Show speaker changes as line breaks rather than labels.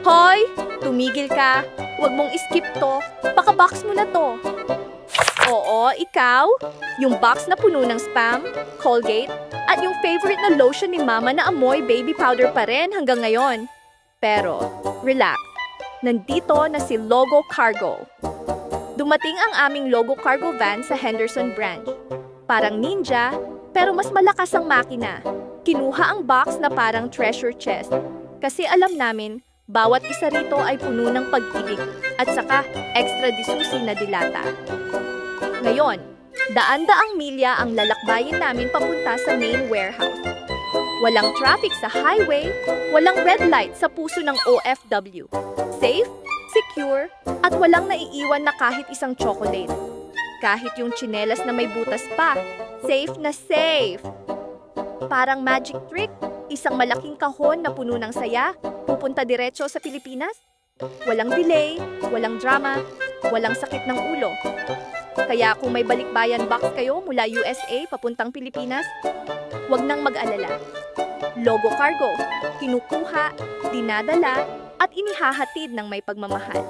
Hoy! Tumigil ka. Huwag mong skip to. Paka-box mo na to. Oo, ikaw? Yung box na puno ng spam, Colgate, at yung favorite na lotion ni Mama na amoy baby powder pa rin hanggang ngayon. Pero, relax. Nandito na si Logo Cargo. Dumating ang aming Logo Cargo van sa Henderson Branch. Parang ninja, pero mas malakas ang makina. Kinuha ang box na parang treasure chest. Kasi alam namin, bawat isa rito ay puno ng pag-ibig at saka extra disusi na dilata. Ngayon, daan-daang milya ang lalakbayin namin papunta sa main warehouse. Walang traffic sa highway, walang red light sa puso ng OFW. Safe, secure, at walang naiiwan na kahit isang chocolate. Kahit yung tsinelas na may butas pa, safe na safe. Parang magic trick, isang malaking kahon na puno ng saya, pupunta diretso sa Pilipinas. Walang delay, walang drama, walang sakit ng ulo. Kaya kung may balikbayan box kayo mula USA papuntang Pilipinas, huwag nang mag-alala. Logo Cargo, kinukuha, dinadala, at inihahatid ng may pagmamahal.